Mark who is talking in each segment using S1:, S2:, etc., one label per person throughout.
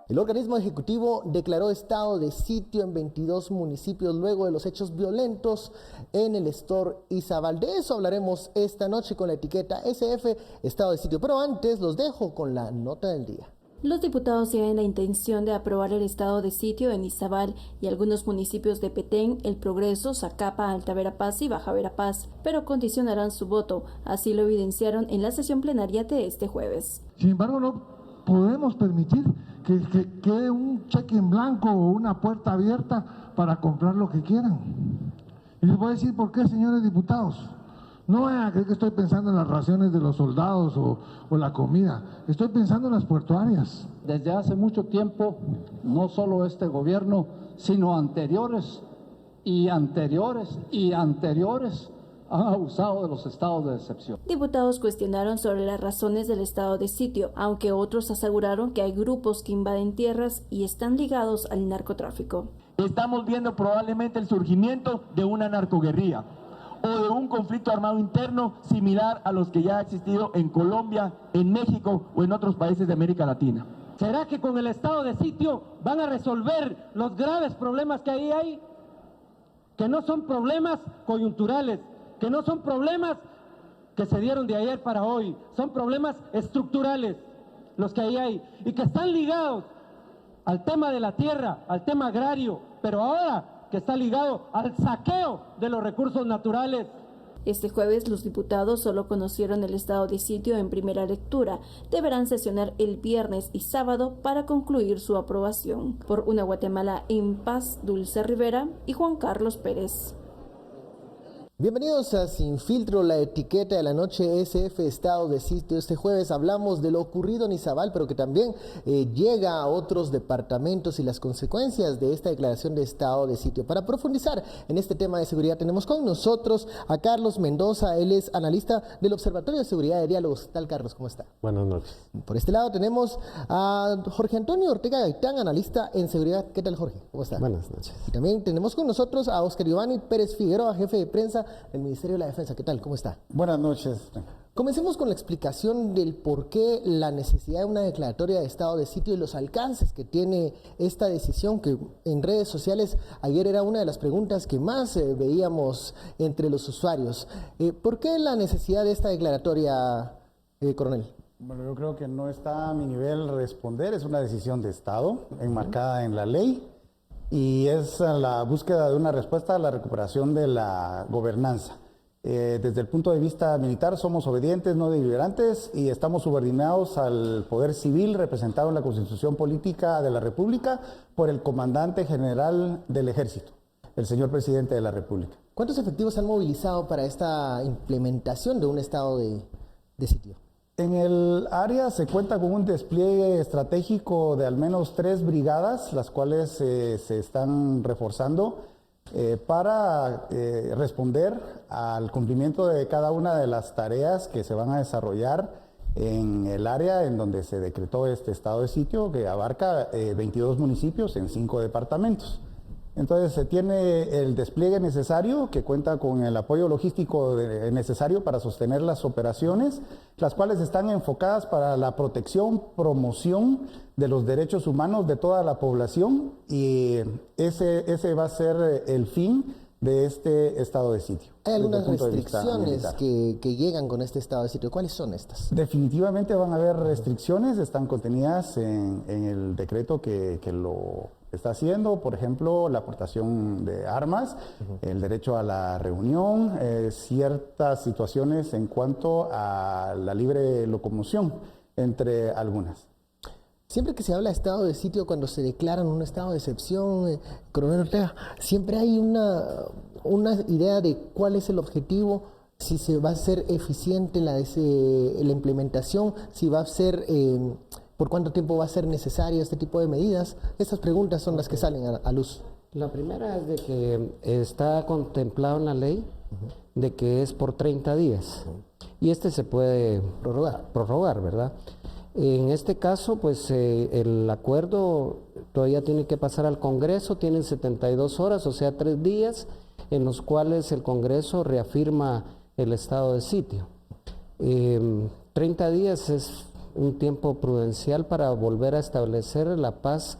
S1: El organismo ejecutivo declaró estado de sitio en 22 municipios luego de los hechos violentos en el Store Izabal. De eso hablaremos esta noche con la etiqueta SF, estado de sitio. Pero antes los dejo con la nota del día.
S2: Los diputados tienen la intención de aprobar el estado de sitio en Izabal y algunos municipios de Petén, El Progreso, Zacapa, Alta Verapaz y Baja Verapaz, pero condicionarán su voto. Así lo evidenciaron en la sesión plenaria de este jueves.
S3: Sin embargo, no podemos permitir que quede un cheque en blanco o una puerta abierta para comprar lo que quieran. Y les voy a decir por qué, señores diputados. No vayan a creer que estoy pensando en las raciones de los soldados o la comida. Estoy pensando en las portuarias.
S4: Desde hace mucho tiempo, no solo este gobierno, sino anteriores y anteriores y anteriores han abusado de los estados de excepción.
S2: Diputados cuestionaron sobre las razones del estado de sitio, aunque otros aseguraron que hay grupos que invaden tierras y están ligados al narcotráfico.
S5: Estamos viendo probablemente el surgimiento de una narcoguerrilla o de un conflicto armado interno similar a los que ya ha existido en Colombia, en México o en otros países de América Latina.
S6: ¿Será que con el estado de sitio van a resolver los graves problemas que ahí hay? Que no son problemas coyunturales, que no son problemas que se dieron de ayer para hoy, son problemas estructurales los que ahí hay y que están ligados al tema de la tierra, al tema agrario, pero ahora que está ligado al saqueo de los recursos naturales.
S2: Este jueves los diputados solo conocieron el estado de sitio en primera lectura. Deberán sesionar el viernes y sábado para concluir su aprobación. Por una Guatemala en paz, Dulce Rivera y Juan Carlos Pérez.
S1: Bienvenidos a Sin Filtro, la etiqueta de la noche SF, estado de sitio. Este jueves hablamos de lo ocurrido en Izabal, pero que también llega a otros departamentos y las consecuencias de esta declaración de estado de sitio. Para profundizar en este tema de seguridad tenemos con nosotros a Carlos Mendoza. Él es analista del Observatorio de Seguridad de Diálogos. ¿Qué tal, Carlos? ¿Cómo está?
S7: Buenas noches.
S1: Por este lado tenemos a Jorge Antonio Ortega Gaitán, analista en seguridad. ¿Qué tal, Jorge? ¿Cómo está?
S7: Buenas noches.
S1: Y también tenemos con nosotros a Oscar Giovanni Pérez Figueroa, jefe de prensa del Ministerio de la Defensa. ¿Qué tal? ¿Cómo está?
S7: Buenas noches.
S1: Comencemos con la explicación del por qué la necesidad de una declaratoria de estado de sitio y los alcances que tiene esta decisión, que en redes sociales ayer era una de las preguntas que más veíamos entre los usuarios. ¿Por qué la necesidad de esta declaratoria, coronel?
S7: Bueno, yo creo que no está a mi nivel responder, es una decisión de Estado enmarcada en la ley. Y es la búsqueda de una respuesta a la recuperación de la gobernanza. Desde el punto de vista militar somos obedientes, no deliberantes, y estamos subordinados al poder civil representado en la Constitución Política de la República por el comandante general del Ejército, el señor presidente de la República.
S1: ¿Cuántos efectivos se han movilizado para esta implementación de un estado de sitio?
S7: En el área se cuenta con un despliegue estratégico de al menos 3 brigadas, las cuales se están reforzando para responder al cumplimiento de cada una de las tareas que se van a desarrollar en el área en donde se decretó este estado de sitio, que abarca 22 municipios en 5 departamentos. Entonces se tiene el despliegue necesario, que cuenta con el apoyo logístico necesario para sostener las operaciones, las cuales están enfocadas para la protección, promoción de los derechos humanos de toda la población, y ese va a ser el fin de este estado de sitio.
S1: ¿Hay algunas restricciones que llegan con este estado de sitio? ¿Cuáles son estas?
S7: Definitivamente van a haber restricciones, están contenidas en el decreto que lo está haciendo, por ejemplo, la aportación de armas, el derecho a la reunión, ciertas situaciones en cuanto a la libre locomoción, entre algunas.
S1: Siempre que se habla de estado de sitio, cuando se declaran un estado de excepción, coronel Ortega, siempre hay una idea de cuál es el objetivo, si se va a ser eficiente la implementación, si va a ser... ¿Por cuánto tiempo va a ser necesario este tipo de medidas? Estas preguntas son las que salen a luz.
S8: La primera es de que está contemplado en la ley de que es por 30 días y se puede prorrogar, ¿verdad? En este caso, pues el acuerdo todavía tiene que pasar al Congreso, tienen 72 horas, o sea, 3 días, en los cuales el Congreso reafirma el estado de sitio. 30 días es un tiempo prudencial para volver a establecer la paz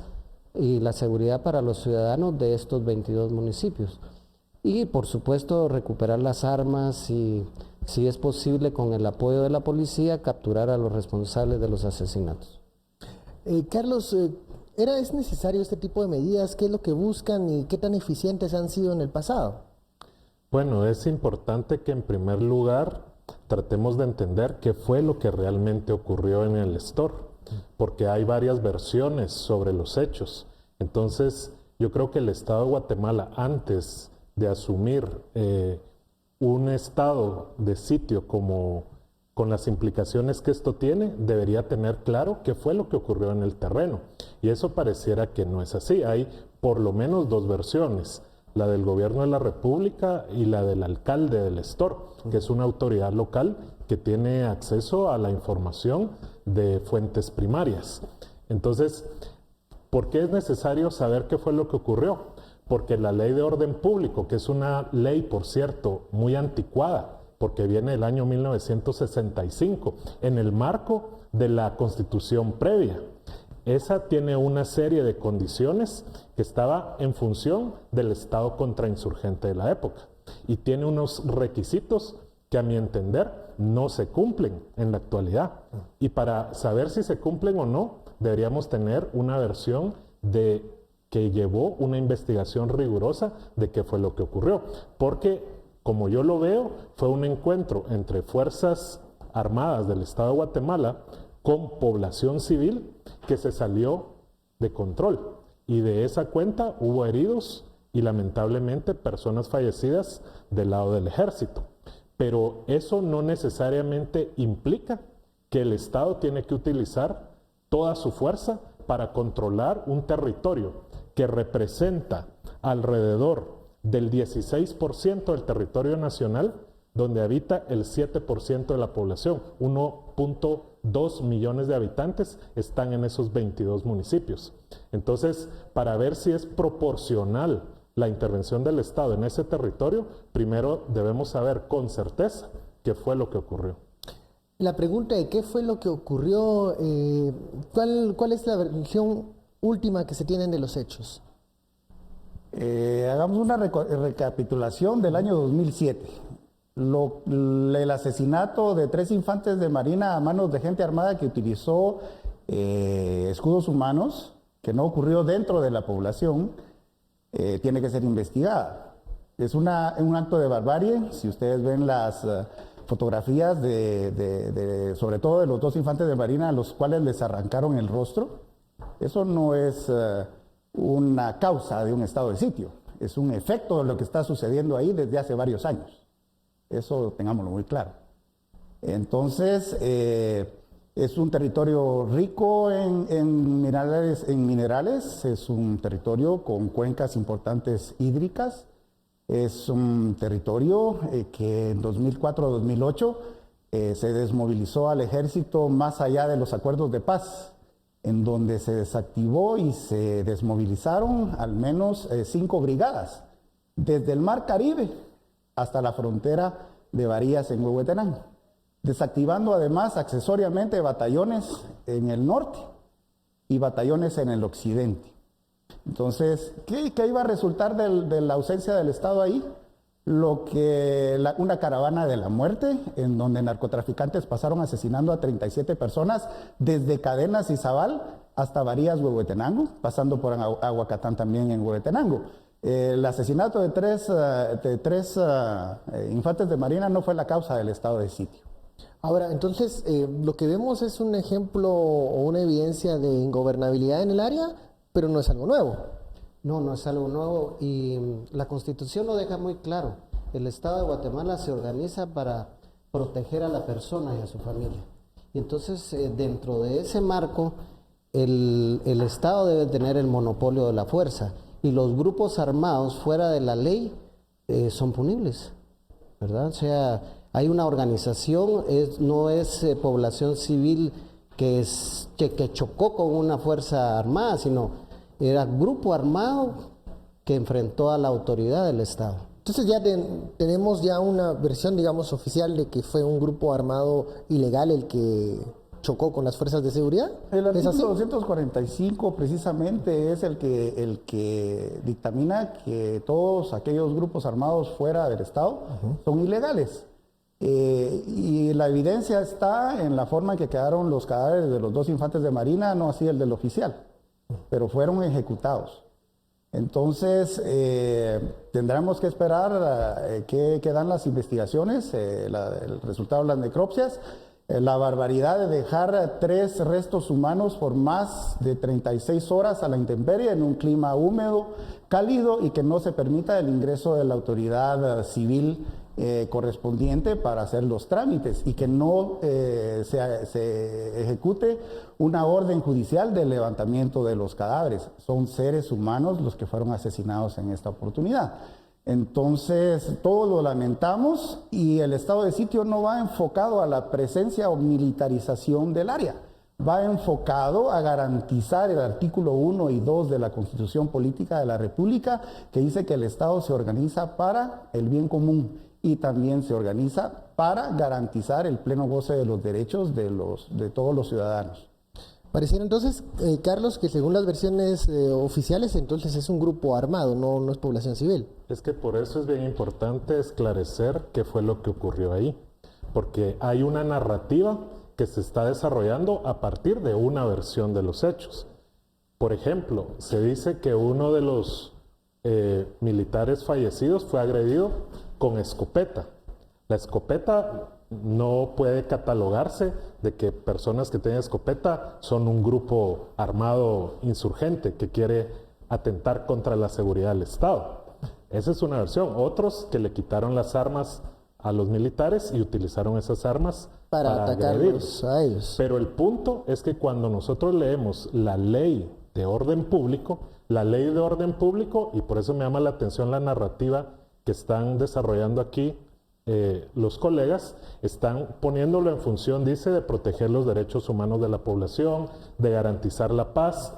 S8: y la seguridad para los ciudadanos de estos 22 municipios. Y por supuesto recuperar las armas y, si es posible, con el apoyo de la policía, capturar a los responsables de los asesinatos.
S1: Carlos, ¿es necesario este tipo de medidas? ¿Qué es lo que buscan y qué tan eficientes han sido en el pasado?
S9: Bueno, es importante que en primer lugar tratemos de entender qué fue lo que realmente ocurrió en el store, porque hay varias versiones sobre los hechos. Entonces, yo creo que el Estado de Guatemala, antes de asumir un estado de sitio con las implicaciones que esto tiene, debería tener claro qué fue lo que ocurrió en el terreno. Y eso pareciera que no es así. Hay por lo menos dos versiones, la del gobierno de la República y la del alcalde del store, que es una autoridad local que tiene acceso a la información de fuentes primarias. Entonces, ¿por qué es necesario saber qué fue lo que ocurrió? Porque la ley de orden público, que es una ley, por cierto, muy anticuada, porque viene del año 1965, en el marco de la Constitución previa. Esa tiene una serie de condiciones que estaba en función del Estado contrainsurgente de la época y tiene unos requisitos que, a mi entender, no se cumplen en la actualidad. Y para saber si se cumplen o no, deberíamos tener una versión que llevó una investigación rigurosa de qué fue lo que ocurrió. Porque, como yo lo veo, fue un encuentro entre Fuerzas Armadas del Estado de Guatemala con población civil que se salió de control. Y de esa cuenta hubo heridos y lamentablemente personas fallecidas del lado del ejército. Pero eso no necesariamente implica que el Estado tiene que utilizar toda su fuerza para controlar un territorio que representa alrededor del 16% del territorio nacional, donde habita el 7% de la población. 1.2 millones de habitantes están en esos 22 municipios. Entonces, para ver si es proporcional la intervención del Estado en ese territorio, primero debemos saber con certeza qué fue lo que ocurrió.
S1: La pregunta de qué fue lo que ocurrió, ¿cuál es la versión última que se tienen de los hechos?
S7: Hagamos una recapitulación del año 2007. El asesinato de 3 infantes de marina a manos de gente armada que utilizó escudos humanos, que no ocurrió dentro de la población, tiene que ser investigada. Es un acto de barbarie. Si ustedes ven las fotografías sobre todo de los 2 infantes de marina a los cuales les arrancaron el rostro, eso no es una causa de un estado de sitio, es un efecto de lo que está sucediendo ahí desde hace varios años. Eso tengámoslo muy claro. Entonces, es un territorio rico en minerales, es un territorio con cuencas importantes hídricas, es un territorio que en 2004-2008 se desmovilizó al ejército más allá de los acuerdos de paz, en donde se desactivó y se desmovilizaron al menos 5 brigadas, desde el Mar Caribe hasta la frontera de Varías en Huehuetenango, desactivando además accesoriamente batallones en el norte y batallones en el occidente. Entonces, ¿qué iba a resultar de la ausencia del Estado ahí? Una caravana de la muerte, en donde narcotraficantes pasaron asesinando a 37 personas desde Cadenas y Zabal hasta Varías, Huehuetenango, pasando por Aguacatán también en Huehuetenango. El asesinato de tres infantes de marina no fue la causa del estado de sitio.
S1: Ahora, entonces, lo que vemos es un ejemplo o una evidencia de ingobernabilidad en el área, pero no es algo nuevo.
S8: No, no es algo nuevo y la Constitución lo deja muy claro. El Estado de Guatemala se organiza para proteger a la persona y a su familia. Y entonces, dentro de ese marco, el Estado debe tener el monopolio de la fuerza y los grupos armados fuera de la ley son punibles, ¿verdad? O sea, hay una organización, no es población civil que chocó con una fuerza armada, sino era grupo armado que enfrentó a la autoridad del Estado.
S1: Entonces ya tenemos ya una versión, digamos, oficial de que fue un grupo armado ilegal el que chocó con las fuerzas de seguridad.
S7: El
S1: ¿Es así?
S7: artículo 245 precisamente es el que dictamina que todos aquellos grupos armados fuera del Estado son ilegales. Y la evidencia está en la forma en que quedaron los cadáveres de los 2 infantes de Marina, no así el del oficial, pero fueron ejecutados. Entonces, tendremos que esperar qué dan las investigaciones, el resultado de las necropsias. La barbaridad de dejar 3 restos humanos por más de 36 horas a la intemperie en un clima húmedo, cálido, y que no se permita el ingreso de la autoridad civil correspondiente para hacer los trámites, y que no se ejecute una orden judicial de levantamiento de los cadáveres. Son seres humanos los que fueron asesinados en esta oportunidad. Entonces, todos lo lamentamos, y el estado de sitio no va enfocado a la presencia o militarización del área. Va enfocado a garantizar el artículo 1 y 2 de la Constitución Política de la República, que dice que el Estado se organiza para el bien común y también se organiza para garantizar el pleno goce de los derechos de todos los ciudadanos.
S1: Pareciera entonces, Carlos, que según las versiones oficiales, entonces es un grupo armado, no es población civil.
S9: Es que por eso es bien importante esclarecer qué fue lo que ocurrió ahí, porque hay una narrativa que se está desarrollando a partir de una versión de los hechos. Por ejemplo, se dice que uno de los militares fallecidos fue agredido con escopeta. La escopeta no puede catalogarse de que personas que tienen escopeta son un grupo armado insurgente que quiere atentar contra la seguridad del Estado. Esa es una versión. Otros que le quitaron las armas a los militares y utilizaron esas armas para
S1: atacarlos a ellos.
S9: Pero el punto es que cuando nosotros leemos la ley de orden público, y por eso me llama la atención la narrativa que están desarrollando aquí los colegas, están poniéndolo en función, dice, de proteger los derechos humanos de la población, de garantizar la paz.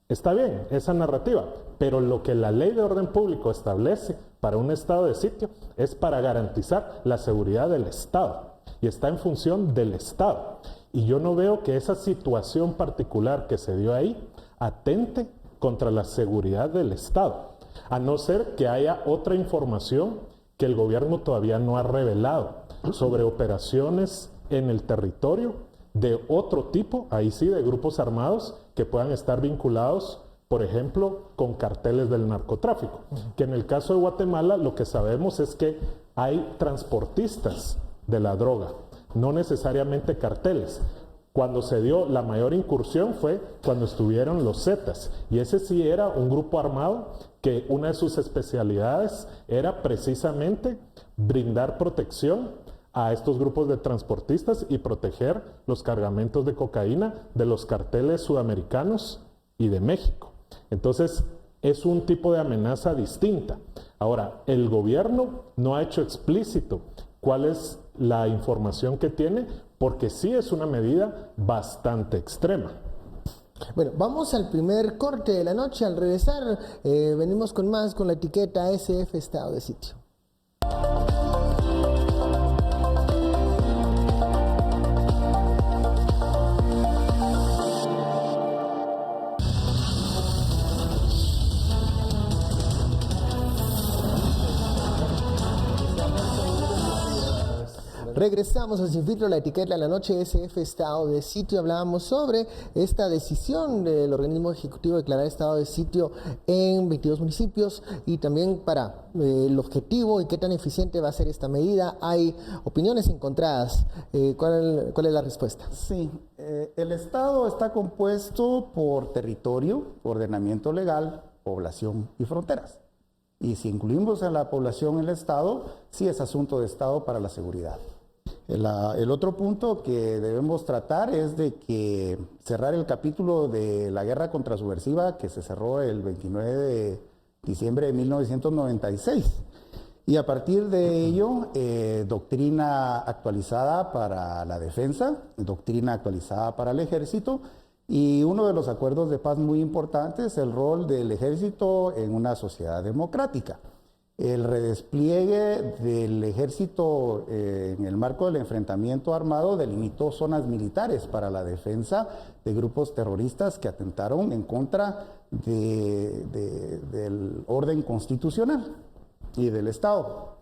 S9: Está bien esa narrativa, pero lo que la ley de orden público establece para un estado de sitio es para garantizar la seguridad del Estado, y está en función del Estado. Y yo no veo que esa situación particular que se dio ahí atente contra la seguridad del Estado, a no ser que haya otra información que el gobierno todavía no ha revelado sobre operaciones en el territorio de otro tipo, ahí sí, de grupos armados que puedan estar vinculados, por ejemplo, con carteles del narcotráfico. Que en el caso de Guatemala lo que sabemos es que hay transportistas de la droga, no necesariamente carteles. Cuando se dio la mayor incursión fue cuando estuvieron los Zetas, y ese sí era un grupo armado que una de sus especialidades era precisamente brindar protección a estos grupos de transportistas y proteger los cargamentos de cocaína de los carteles sudamericanos y de México. Entonces, es un tipo de amenaza distinta. Ahora, el gobierno no ha hecho explícito cuál es la información que tiene, porque sí es una medida bastante extrema.
S1: Bueno, vamos al primer corte de la noche. Al regresar, venimos con más con la etiqueta SF Estado de Sitio. Regresamos a Sin Filtro, la etiqueta de la noche, SF Estado de Sitio. Hablábamos sobre esta decisión del organismo ejecutivo de declarar estado de sitio en 22 municipios y también para el objetivo y qué tan eficiente va a ser esta medida. Hay opiniones encontradas. ¿Cuál es la respuesta?
S7: Sí, el Estado está compuesto por territorio, ordenamiento legal, población y fronteras. Y si incluimos a la población en el Estado, sí es asunto de Estado para la seguridad. El otro punto que debemos tratar es de que cerrar el capítulo de la guerra contrasubversiva que se cerró el 29 de diciembre de 1996. Y a partir de ello, doctrina actualizada para la defensa, doctrina actualizada para el ejército, y uno de los acuerdos de paz muy importantes, el rol del ejército en una sociedad democrática. el redespliegue del ejército en el marco del enfrentamiento armado delimitó zonas militares para la defensa de grupos terroristas que atentaron en contra del orden constitucional y del Estado.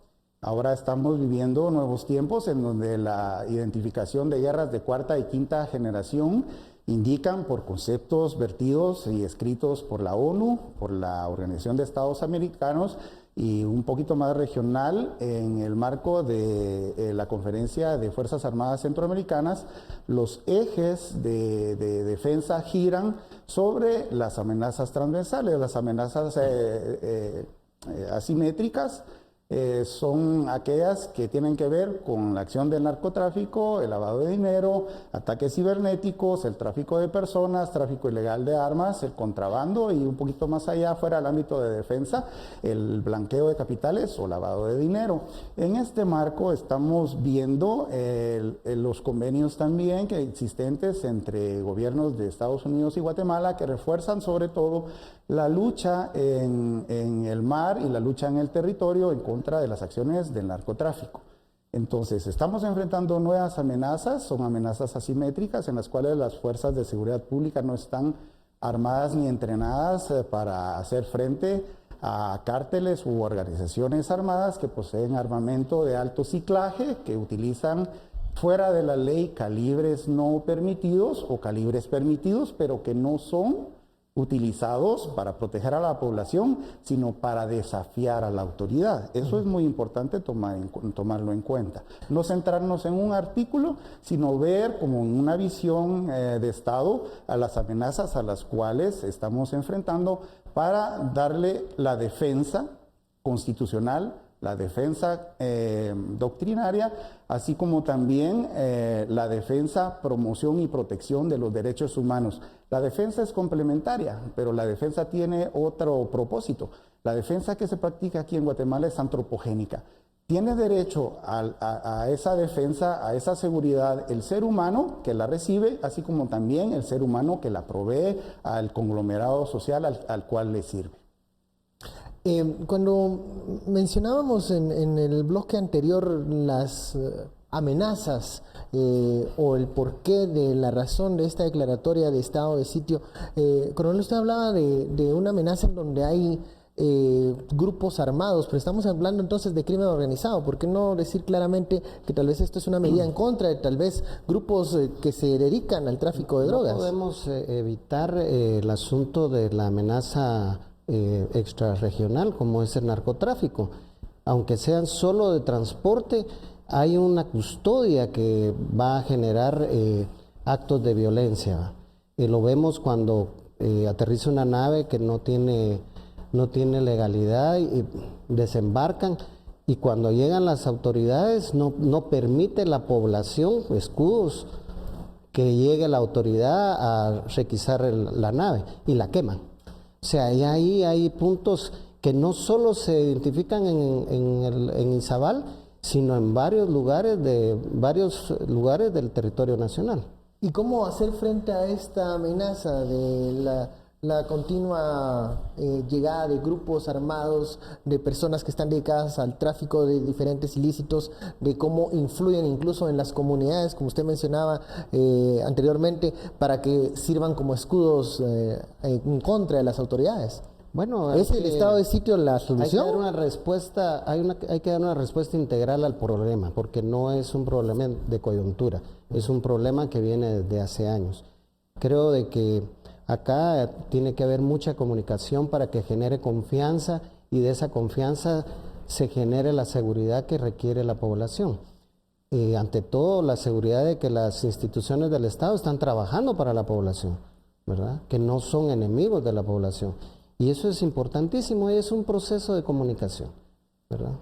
S7: Ahora estamos viviendo nuevos tiempos en donde la identificación de guerras de cuarta y quinta generación indican por conceptos vertidos y escritos por la ONU, por la Organización de Estados Americanos y un poquito más regional en el marco de la Conferencia de Fuerzas Armadas Centroamericanas. Los ejes de defensa giran sobre las amenazas transversales, las amenazas asimétricas. Son aquellas que tienen que ver con la acción del narcotráfico, el lavado de dinero, ataques cibernéticos, el tráfico de personas, tráfico ilegal de armas, el contrabando y un poquito más allá, fuera del ámbito de defensa, el blanqueo de capitales o lavado de dinero. En este marco estamos viendo los convenios también que existentes entre gobiernos de Estados Unidos y Guatemala que refuerzan sobre todo la lucha en el mar y la lucha en el territorio en contra de las acciones del narcotráfico. Entonces, estamos enfrentando nuevas amenazas, son amenazas asimétricas en las cuales las fuerzas de seguridad pública no están armadas ni entrenadas para hacer frente a cárteles u organizaciones armadas que poseen armamento de alto ciclaje, que utilizan fuera de la ley calibres no permitidos o calibres permitidos, pero que no son utilizados para proteger a la población, sino para desafiar a la autoridad. Eso es muy importante tomarlo en cuenta. No centrarnos en un artículo, sino ver como una visión de Estado a las amenazas a las cuales estamos enfrentando para darle la defensa constitucional, la defensa doctrinaria, así como también la defensa, promoción y protección de los derechos humanos. La defensa es complementaria, pero la defensa tiene otro propósito. La defensa que se practica aquí en Guatemala es antropogénica. Tiene derecho a esa defensa, a esa seguridad, el ser humano que la recibe, así como también el ser humano que la provee al conglomerado social al cual le sirve.
S1: Cuando mencionábamos en el bloque anterior las amenazas o el porqué de la razón de esta declaratoria de estado de sitio, coronel, usted hablaba de una amenaza en donde hay grupos armados, pero estamos hablando entonces de crimen organizado. ¿Por qué no decir claramente que tal vez esto es una medida en contra de tal vez grupos que se dedican al tráfico de drogas?
S8: No podemos evitar el asunto de la amenaza extrarregional como es el narcotráfico. Aunque sean solo de transporte, hay una custodia que va a generar actos de violencia. Lo vemos cuando aterriza una nave que no tiene legalidad y desembarcan, y cuando llegan las autoridades no permite la población, escudos, que llegue la autoridad a requisar la nave y la queman. O sea, ahí hay puntos que no solo se identifican en Izabal, sino en varios lugares del territorio nacional.
S1: ¿Y cómo hacer frente a esta amenaza de la continua llegada de grupos armados, de personas que están dedicadas al tráfico de diferentes ilícitos, de cómo influyen incluso en las comunidades, como usted mencionaba anteriormente, para que sirvan como escudos en contra de las autoridades?
S8: Bueno,
S1: ¿es el estado de sitio la solución?
S8: Hay que dar una respuesta integral al problema, porque no es un problema de coyuntura, es un problema que viene desde hace años. Creo de que acá tiene que haber mucha comunicación para que genere confianza y de esa confianza se genere la seguridad que requiere la población. Ante todo, la seguridad de que las instituciones del Estado están trabajando para la población, ¿verdad? Que no son enemigos de la población. Y eso es importantísimo y es un proceso de comunicación, ¿verdad?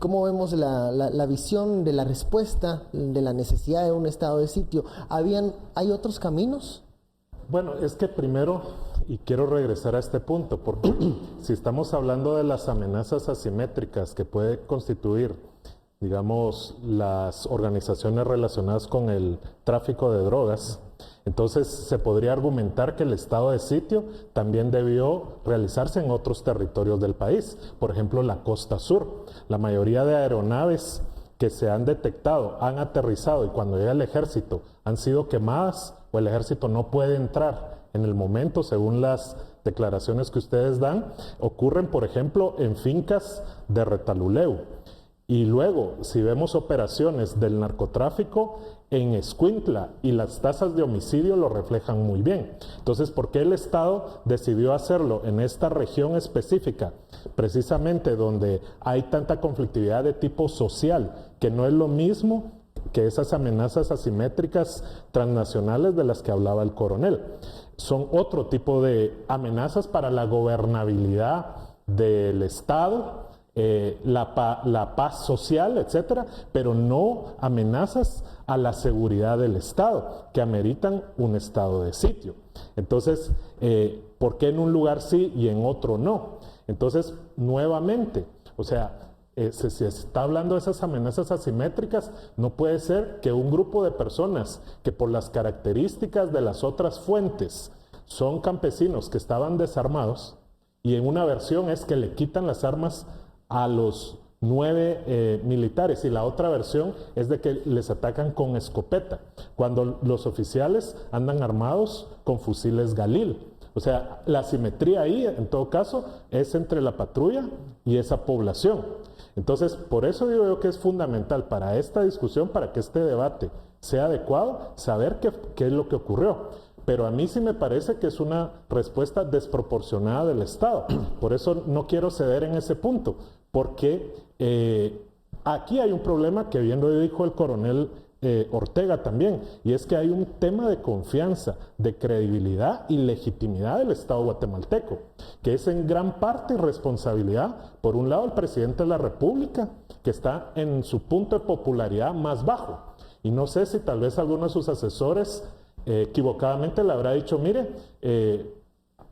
S1: ¿Cómo vemos la visión de la respuesta de la necesidad de un estado de sitio? ¿Hay otros caminos?
S9: Bueno, es que primero, y quiero regresar a este punto, porque si estamos hablando de las amenazas asimétricas que puede constituir, digamos, las organizaciones relacionadas con el tráfico de drogas, Entonces se podría argumentar que el estado de sitio también debió realizarse en otros territorios del país, por ejemplo la costa sur. La mayoría de aeronaves que se han detectado han aterrizado y cuando llega el ejército han sido quemadas o el ejército no puede entrar en el momento según las declaraciones que ustedes dan, ocurren por ejemplo en fincas de Retaluleu. Y luego, si vemos operaciones del narcotráfico en Escuintla y las tasas de homicidio lo reflejan muy bien. Entonces, ¿por qué el Estado decidió hacerlo en esta región específica? Precisamente donde hay tanta conflictividad de tipo social, que no es lo mismo que esas amenazas asimétricas transnacionales de las que hablaba el coronel. Son otro tipo de amenazas para la gobernabilidad del Estado, la paz social, etcétera, pero no amenazas a la seguridad del Estado, que ameritan un estado de sitio. Entonces, ¿por qué en un lugar sí y en otro no? Entonces, nuevamente, o sea, si se está hablando de esas amenazas asimétricas, no puede ser que un grupo de personas que por las características de las otras fuentes son campesinos que estaban desarmados, y en una versión es que le quitan las armas a los 9 militares y la otra versión es de que les atacan con escopeta, cuando los oficiales andan armados con fusiles Galil. O sea, la asimetría ahí, en todo caso, es entre la patrulla y esa población. Entonces, por eso digo yo que es fundamental para esta discusión, para que este debate sea adecuado, saber qué es lo que ocurrió. Pero a mí sí me parece que es una respuesta desproporcionada del Estado. Por eso no quiero ceder en ese punto, porque aquí hay un problema que bien lo dijo el coronel Ortega también, y es que hay un tema de confianza, de credibilidad y legitimidad del Estado guatemalteco, que es en gran parte responsabilidad, por un lado, el presidente de la República, que está en su punto de popularidad más bajo. Y no sé si tal vez alguno de sus asesores equivocadamente le habrá dicho, mire,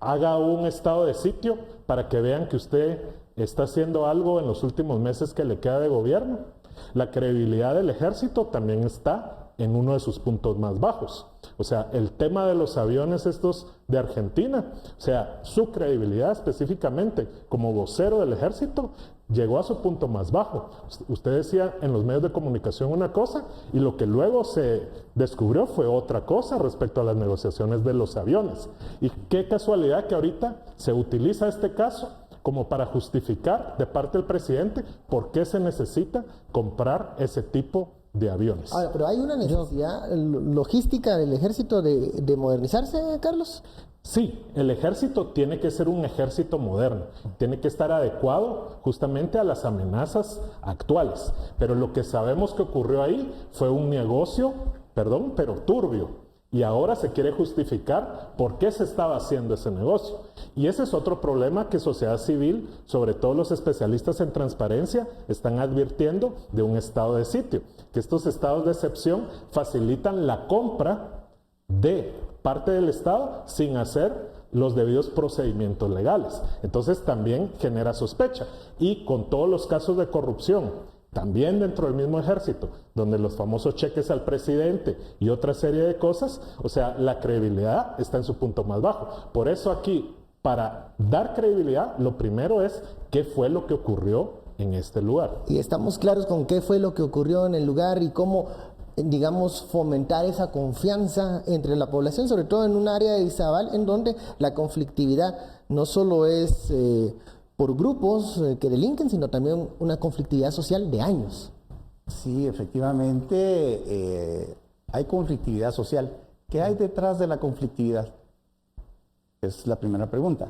S9: haga un estado de sitio para que vean que usted está haciendo algo en los últimos meses que le queda de gobierno. La credibilidad del ejército también está en uno de sus puntos más bajos. O sea, el tema de los aviones estos de Argentina, o sea, su credibilidad específicamente como vocero del ejército llegó a su punto más bajo. Usted decía en los medios de comunicación una cosa y lo que luego se descubrió fue otra cosa respecto a las negociaciones de los aviones. Y qué casualidad que ahorita se utiliza este caso como para justificar de parte del presidente por qué se necesita comprar ese tipo de aviones.
S1: Ahora, pero hay una necesidad logística del ejército de modernizarse, Carlos.
S9: Sí, el ejército tiene que ser un ejército moderno, tiene que estar adecuado justamente a las amenazas actuales, pero lo que sabemos que ocurrió ahí fue un negocio, pero turbio, y ahora se quiere justificar por qué se estaba haciendo ese negocio. Y ese es otro problema que sociedad civil, sobre todo los especialistas en transparencia, están advirtiendo de un estado de sitio, que estos estados de excepción facilitan la compra de parte del Estado sin hacer los debidos procedimientos legales. Entonces también genera sospecha. Y con todos los casos de corrupción, también dentro del mismo ejército, donde los famosos cheques al presidente y otra serie de cosas, o sea, la credibilidad está en su punto más bajo. Por eso aquí, para dar credibilidad, lo primero es qué fue lo que ocurrió en este lugar.
S1: Y estamos claros con qué fue lo que ocurrió en el lugar y cómo, digamos, fomentar esa confianza entre la población, sobre todo en un área de Izabal en donde la conflictividad no solo es por grupos que delinquen, sino también una conflictividad social de años.
S7: Sí, efectivamente hay conflictividad social. ¿Qué hay detrás de la conflictividad? Es la primera pregunta.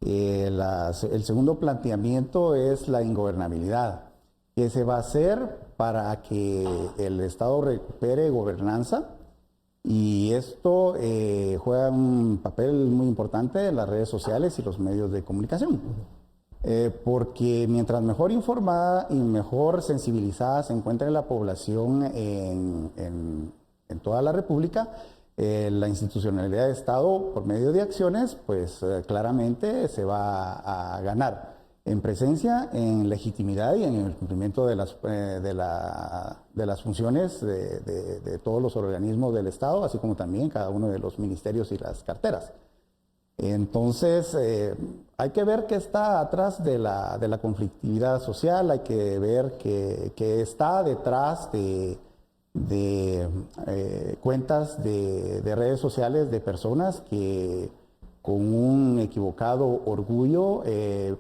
S7: El segundo planteamiento es la ingobernabilidad. ¿Qué se va a hacer para que el Estado recupere gobernanza? Y esto juega un papel muy importante en las redes sociales y los medios de comunicación. Porque mientras mejor informada y mejor sensibilizada se encuentre la población en toda la República, la institucionalidad de Estado por medio de acciones, pues claramente se va a ganar. en presencia, en legitimidad y en el cumplimiento de las funciones de todos los organismos del Estado, así como también cada uno de los ministerios y las carteras. Entonces, hay que ver qué está atrás de la conflictividad social, hay que ver qué está detrás de cuentas de redes sociales de personas que con un equivocado orgullo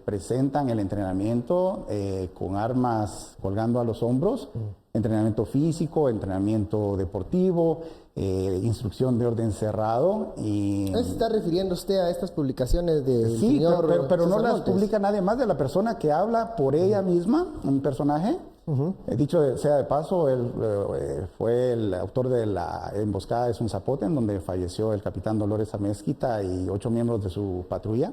S7: presentan el entrenamiento con armas colgando a los hombros, entrenamiento físico, entrenamiento deportivo, instrucción de orden cerrado. Y
S1: ¿Se está refiriendo usted a estas publicaciones del
S7: sí,
S1: señor
S7: pero no
S1: César
S7: las
S1: Montes?
S7: publica nadie más de la persona que habla por ella misma, un personaje. Dicho sea de paso, él fue el autor de la emboscada de Sunzapote, en donde falleció el capitán Dolores Amezquita y 8 miembros de su patrulla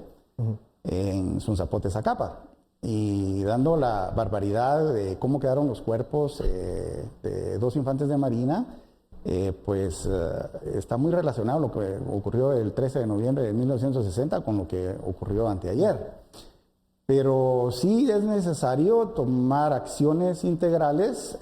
S7: en Sunzapote, Zacapa. Y dando la barbaridad de cómo quedaron los cuerpos de 2 infantes de marina, está muy relacionado lo que ocurrió el 13 de noviembre de 1960 con lo que ocurrió anteayer. Pero sí es necesario tomar acciones integrales,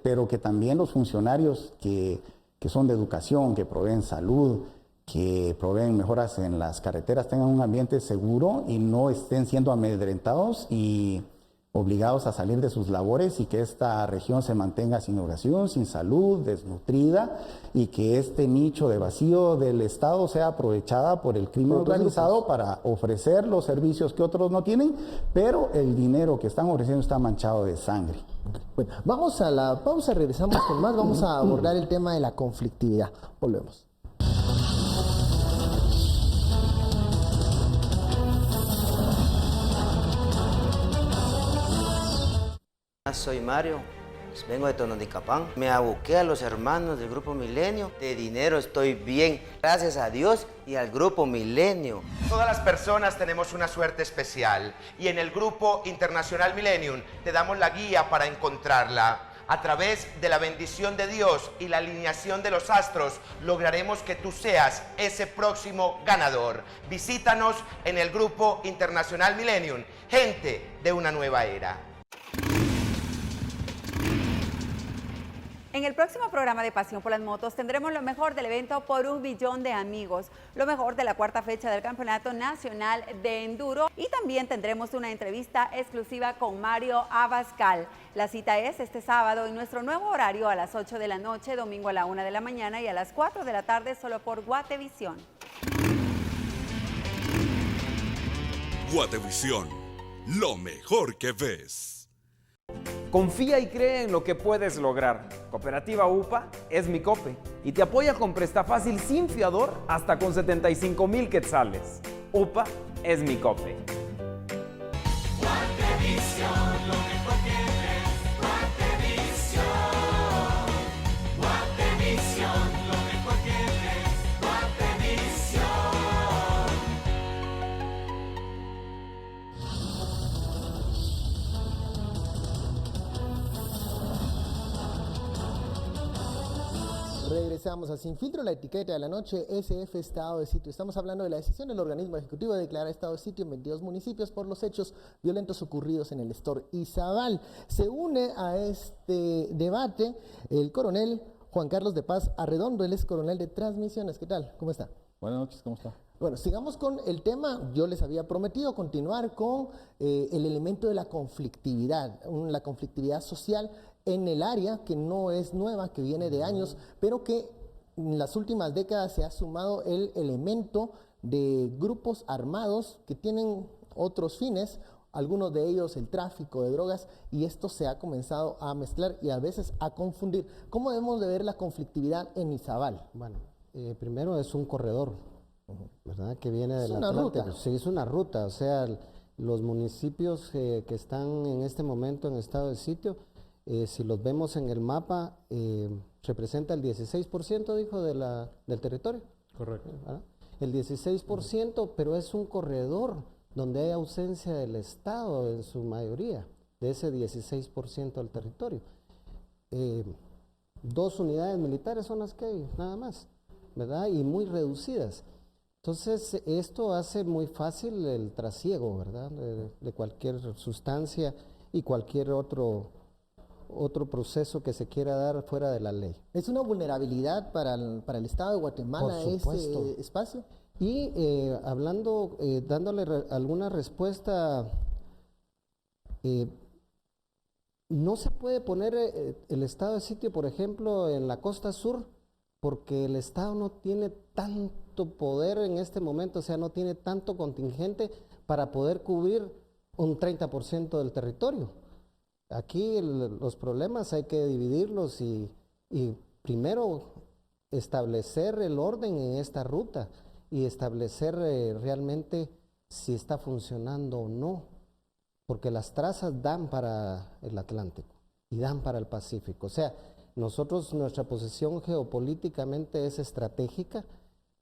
S7: pero que también los funcionarios que son de educación, que proveen salud, que proveen mejoras en las carreteras, tengan un ambiente seguro y no estén siendo amedrentados y obligados a salir de sus labores, y que esta región se mantenga sin educación, sin salud, desnutrida, y que este nicho de vacío del Estado sea aprovechada por el crimen organizado para ofrecer los servicios que otros no tienen, pero el dinero que están ofreciendo está manchado de sangre.
S1: Bueno, vamos a la pausa, regresamos con más, vamos a abordar el tema de la conflictividad. Volvemos.
S10: Soy Mario, vengo de Tononicapán. Me aboqué a los hermanos del Grupo Milenio. De dinero estoy bien, gracias a Dios y al Grupo Milenio.
S11: Todas las personas tenemos una suerte especial y en el Grupo Internacional Millennium te damos la guía para encontrarla. A través de la bendición de Dios y la alineación de los astros, lograremos que tú seas ese próximo ganador. Visítanos en el Grupo Internacional Millennium, gente de una nueva era.
S12: En el próximo programa de Pasión por las Motos tendremos lo mejor del evento Por un Billón de Amigos, lo mejor de la 4ª fecha del Campeonato Nacional de Enduro, y también tendremos una entrevista exclusiva con Mario Abascal. La cita es este sábado en nuestro nuevo horario a las 8 de la noche, domingo a la 1 de la mañana y a las 4 de la tarde solo por Guatevisión.
S13: Guatevisión, lo mejor que ves.
S14: Confía y cree en lo que puedes lograr. Cooperativa UPA es mi cope y te apoya con presta fácil sin fiador hasta con 75,000 quetzales. UPA es mi cope.
S15: Guatevisión, lo mejor que ves. Guatevisión. Guatevisión, lo mejor que ves. Guatevisión.
S1: Regresamos a Sin Filtro, la etiqueta de la noche, SF Estado de Sitio. Estamos hablando de la decisión del organismo ejecutivo de declarar estado de sitio en 22 municipios por los hechos violentos ocurridos en el Estor Izabal. Se une a este debate el coronel Juan Carlos de Paz Arredondo, él es coronel de Transmisiones. ¿Qué tal? ¿Cómo está?
S16: Buenas noches, ¿cómo está?
S1: Bueno, sigamos con el tema. Yo les había prometido continuar con el elemento de la conflictividad social en el área, que no es nueva, que viene de años, pero que en las últimas décadas se ha sumado el elemento de grupos armados que tienen otros fines, algunos de ellos el tráfico de drogas, y esto se ha comenzado a mezclar y a veces a confundir. ¿Cómo debemos de ver la conflictividad en Izabal?
S8: Bueno, primero es un corredor, ¿verdad? Que viene del
S1: Atlántico.
S8: ruta. Sí, es una ruta, o sea, los municipios que están en este momento en estado de sitio, si los vemos en el mapa, representa el 16%, dijo, del territorio.
S9: Correcto.
S8: ¿Verdad? El 16%, pero es un corredor donde hay ausencia del Estado en su mayoría, de ese 16% del territorio. 2 unidades militares son las que hay, nada más, ¿verdad? Y muy reducidas. Entonces, esto hace muy fácil el trasiego, ¿verdad? De cualquier sustancia y cualquier otro proceso que se quiera dar fuera de la ley.
S1: ¿Es una vulnerabilidad para el Estado de Guatemala ese espacio?
S8: Y hablando, dándole alguna respuesta, no se puede poner el estado de sitio, por ejemplo, en la costa sur, porque el Estado no tiene tanto poder en este momento, o sea, no tiene tanto contingente para poder cubrir un 30% del territorio. Aquí los problemas hay que dividirlos y primero establecer el orden en esta ruta y establecer realmente si está funcionando o no, porque las trazas dan para el Atlántico y dan para el Pacífico. O sea, nuestra posición geopolíticamente es estratégica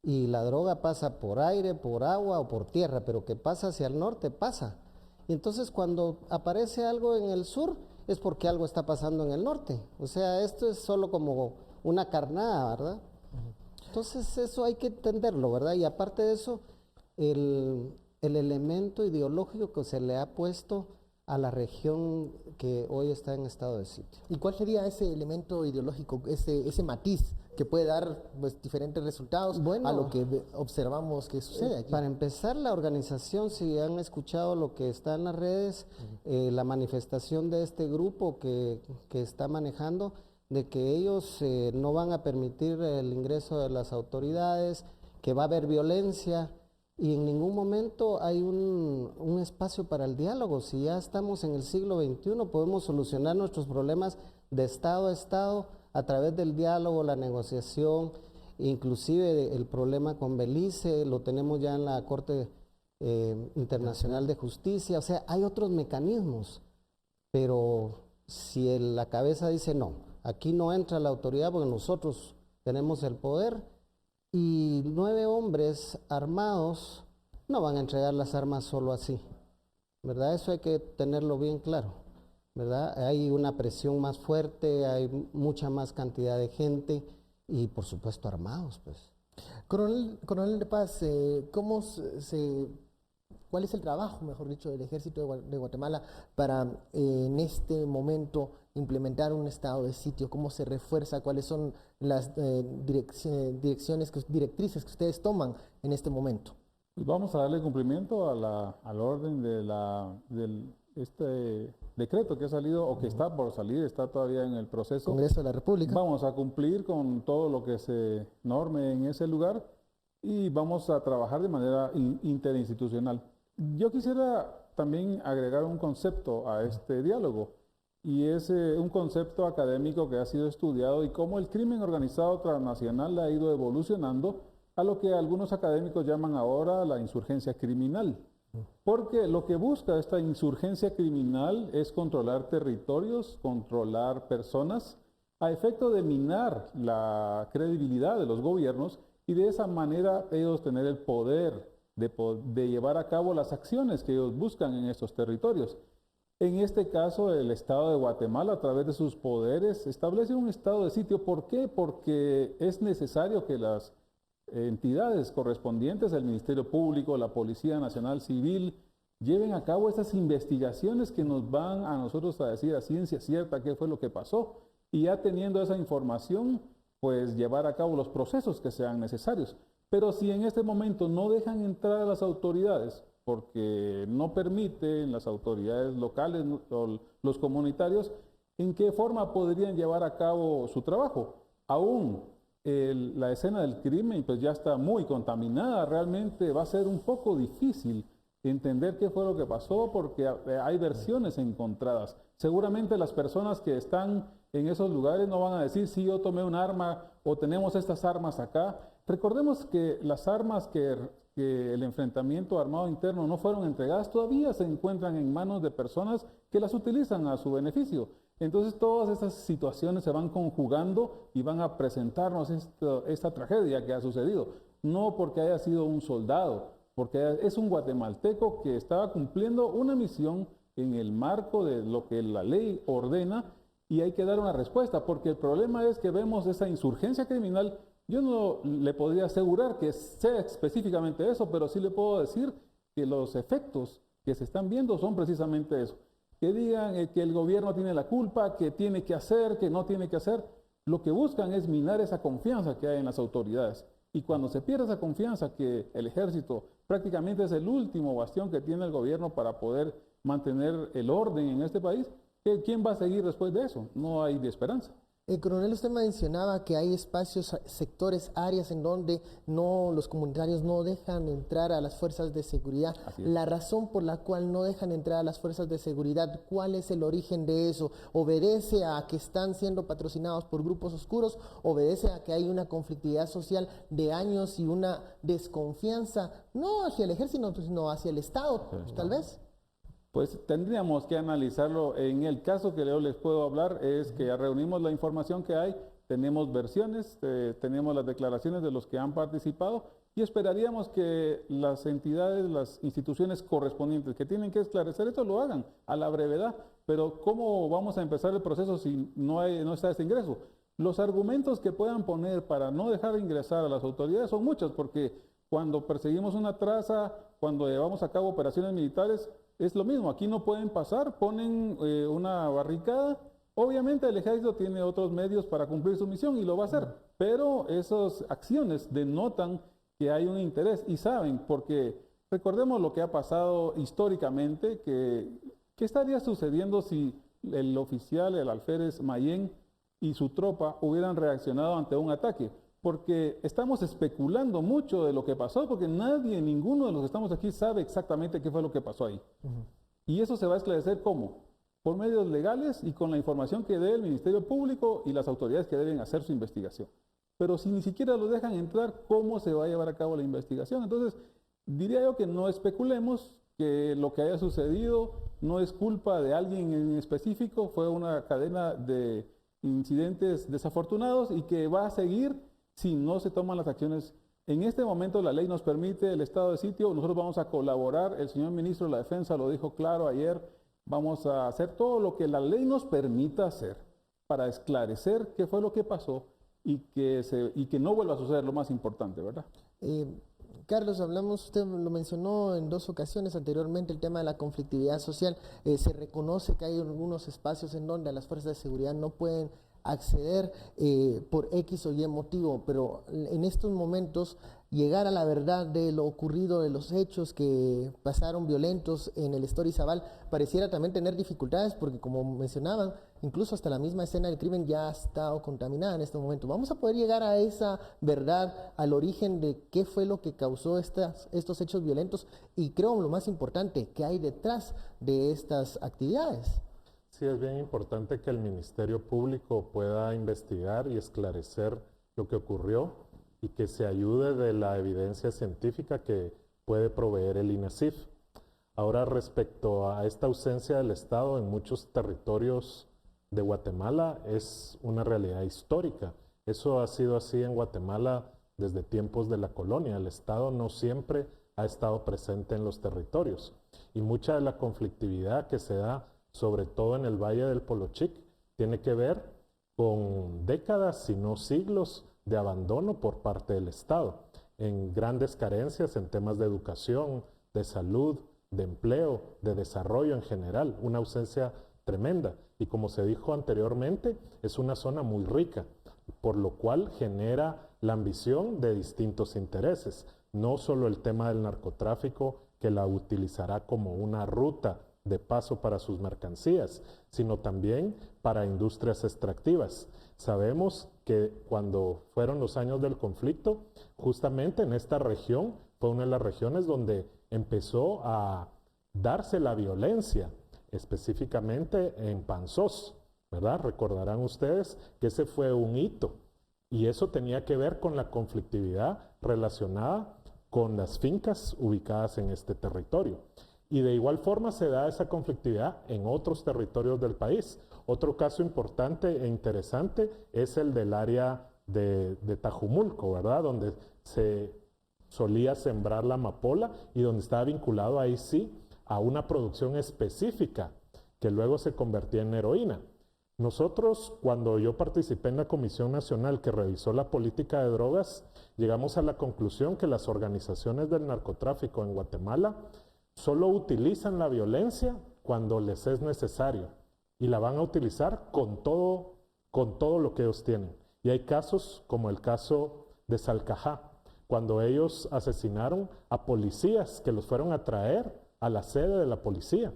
S8: y la droga pasa por aire, por agua o por tierra, pero que pasa hacia el norte, pasa. Y entonces cuando aparece algo en el sur es porque algo está pasando en el norte. O sea, esto es solo como una carnada, ¿verdad? Entonces eso hay que entenderlo, ¿verdad? Y aparte de eso, el elemento ideológico que se le ha puesto a la región que hoy está en estado de sitio.
S1: ¿Y cuál sería ese elemento ideológico, ese matiz que puede dar pues, diferentes resultados a lo que observamos que sucede aquí?
S8: Para empezar, la organización, si han escuchado lo que está en las redes, la manifestación de este grupo que está manejando, de que ellos no van a permitir el ingreso de las autoridades, que va a haber violencia, y en ningún momento hay un espacio para el diálogo. Si ya estamos en el siglo XXI, podemos solucionar nuestros problemas de Estado a Estado a través del diálogo, la negociación, inclusive el problema con Belice, lo tenemos ya en la Corte Internacional de Justicia. O sea, hay otros mecanismos, pero si la cabeza dice no, aquí no entra la autoridad porque nosotros tenemos el poder, y 9 hombres armados no van a entregar las armas solo así, ¿verdad? Eso hay que tenerlo bien claro, ¿verdad? Hay una presión más fuerte, hay mucha más cantidad de gente y por supuesto armados, pues.
S1: Coronel de Paz, ¿cuál es el trabajo, mejor dicho, del Ejército de Guatemala para en este momento implementar un estado de sitio? ¿Cómo se refuerza? ¿Cuáles son las directrices que ustedes toman en este momento?
S16: Pues vamos a darle cumplimiento al orden de este decreto que ha salido o que está por salir, está todavía en el proceso.
S1: Congreso de la República.
S16: Vamos a cumplir con todo lo que se norme en ese lugar y vamos a trabajar de manera interinstitucional. Yo quisiera también agregar un concepto a este diálogo, y es un concepto académico que ha sido estudiado y cómo el crimen organizado transnacional ha ido evolucionando a lo que algunos académicos llaman ahora la insurgencia criminal. Porque lo que busca esta insurgencia criminal es controlar territorios, controlar personas, a efecto de minar la credibilidad de los gobiernos y de esa manera ellos tener el poder de llevar a cabo las acciones que ellos buscan en estos territorios. En este caso, el Estado de Guatemala, a través de sus poderes, establece un estado de sitio. ¿Por qué? Porque es necesario que las entidades correspondientes, el Ministerio Público, la Policía Nacional Civil, lleven a cabo esas investigaciones que nos van a nosotros a decir a ciencia cierta qué fue lo que pasó. Y ya teniendo esa información, pues llevar a cabo los procesos que sean necesarios. Pero si en este momento no dejan entrar a las autoridades, porque no permiten las autoridades locales o los comunitarios, ¿en qué forma podrían llevar a cabo su trabajo? Aún la escena del crimen pues ya está muy contaminada, realmente va a ser un poco difícil entender qué fue lo que pasó porque hay versiones encontradas. Seguramente las personas que están en esos lugares no van a decir si yo tomé un arma o tenemos estas armas acá. Recordemos que las armas que el enfrentamiento armado interno no fueron entregadas todavía se encuentran en manos de personas que las utilizan a su beneficio. Entonces todas estas situaciones se van conjugando y van a presentarnos esta tragedia que ha sucedido. No porque haya sido un soldado, porque es un guatemalteco que estaba cumpliendo una misión en el marco de lo que la ley ordena y hay que dar una respuesta, porque el problema es que vemos esa insurgencia criminal Yo no le podría asegurar que sea específicamente eso, pero sí le puedo decir que los efectos que se están viendo son precisamente eso. Que digan que el gobierno tiene la culpa, que tiene que hacer, que no tiene que hacer. Lo que buscan es minar esa confianza que hay en las autoridades. Y cuando se pierde esa confianza, que el ejército prácticamente es el último bastión que tiene el gobierno para poder mantener el orden en este país, ¿quién va a seguir después de eso? No hay de esperanza.
S1: Coronel, usted mencionaba que hay espacios, sectores, áreas en donde los comunitarios no dejan entrar a las fuerzas de seguridad. La razón por la cual no dejan entrar a las fuerzas de seguridad, ¿cuál es el origen de eso? ¿Obedece a que están siendo patrocinados por grupos oscuros? ¿Obedece a que hay una conflictividad social de años y una desconfianza, no hacia el ejército, sino hacia el Estado, tal vez?
S16: Pues tendríamos que analizarlo. En el caso que yo les puedo hablar es que reunimos la información que hay, tenemos versiones, tenemos las declaraciones de los que han participado y esperaríamos que las entidades, las instituciones correspondientes que tienen que esclarecer esto lo hagan a la brevedad. Pero ¿cómo vamos a empezar el proceso si no está ese ingreso? Los argumentos que puedan poner para no dejar ingresar a las autoridades son muchos, porque cuando perseguimos una traza, cuando llevamos a cabo operaciones militares, es lo mismo, aquí no pueden pasar, ponen una barricada. Obviamente el ejército tiene otros medios para cumplir su misión y lo va a hacer, pero esas acciones denotan que hay un interés y saben, porque recordemos lo que ha pasado históricamente, ¿qué estaría sucediendo si el oficial, el alférez Mayén y su tropa hubieran reaccionado ante un ataque? Porque estamos especulando mucho de lo que pasó, porque ninguno de los que estamos aquí sabe exactamente qué fue lo que pasó ahí. Y eso se va a esclarecer ¿cómo? Por medios legales y con la información que dé el Ministerio Público y las autoridades que deben hacer su investigación. Pero si ni siquiera lo dejan entrar, ¿cómo se va a llevar a cabo la investigación? Entonces, diría yo que no especulemos, que lo que haya sucedido no es culpa de alguien en específico, fue una cadena de incidentes desafortunados y que va a seguir si no se toman las acciones. En este momento la ley nos permite el estado de sitio, nosotros vamos a colaborar, el señor ministro de la Defensa lo dijo claro ayer, vamos a hacer todo lo que la ley nos permita hacer para esclarecer qué fue lo que pasó y que no vuelva a suceder, lo más importante, ¿verdad?
S1: Carlos, usted lo mencionó en 2 ocasiones anteriormente, el tema de la conflictividad social. Se reconoce que hay algunos espacios en donde las fuerzas de seguridad no pueden acceder por X o Y motivo, pero en estos momentos llegar a la verdad de lo ocurrido, de los hechos que pasaron violentos en el Estor Izabal, pareciera también tener dificultades porque, como mencionaban, incluso hasta la misma escena del crimen ya ha estado contaminada en este momento. ¿Vamos a poder llegar a esa verdad, al origen de qué fue lo que causó estos hechos violentos? Y creo lo más importante, ¿qué hay detrás de estas actividades?
S9: Sí, es bien importante que el Ministerio Público pueda investigar y esclarecer lo que ocurrió y que se ayude de la evidencia científica que puede proveer el INASIF. Ahora, respecto a esta ausencia del Estado en muchos territorios de Guatemala, es una realidad histórica. Eso ha sido así en Guatemala desde tiempos de la colonia. El Estado no siempre ha estado presente en los territorios y mucha de la conflictividad que se da sobre todo en el Valle del Polochic, tiene que ver con décadas, si no siglos, de abandono por parte del Estado, en grandes carencias en temas de educación, de salud, de empleo, de desarrollo en general, una ausencia tremenda. Y como se dijo anteriormente, es una zona muy rica, por lo cual genera la ambición de distintos intereses, no solo el tema del narcotráfico, que la utilizará como una ruta de paso para sus mercancías, sino también para industrias extractivas. Sabemos que cuando fueron los años del conflicto, justamente en esta región fue una de las regiones donde empezó a darse la violencia, específicamente en Panzós, ¿verdad? Recordarán ustedes que ese fue un hito y eso tenía que ver con la conflictividad relacionada con las fincas ubicadas en este territorio. Y de igual forma se da esa conflictividad en otros territorios del país. Otro caso importante e interesante es el del área de Tajumulco, ¿verdad? Donde se solía sembrar la amapola y donde estaba vinculado ahí sí a una producción específica que luego se convertía en heroína. Nosotros, cuando yo participé en la Comisión Nacional que revisó la política de drogas, llegamos a la conclusión que las organizaciones del narcotráfico en Guatemala solo utilizan la violencia cuando les es necesario y la van a utilizar con todo lo que ellos tienen. Y hay casos como el caso de Salcajá, cuando ellos asesinaron a policías que los fueron a traer a la sede de la policía.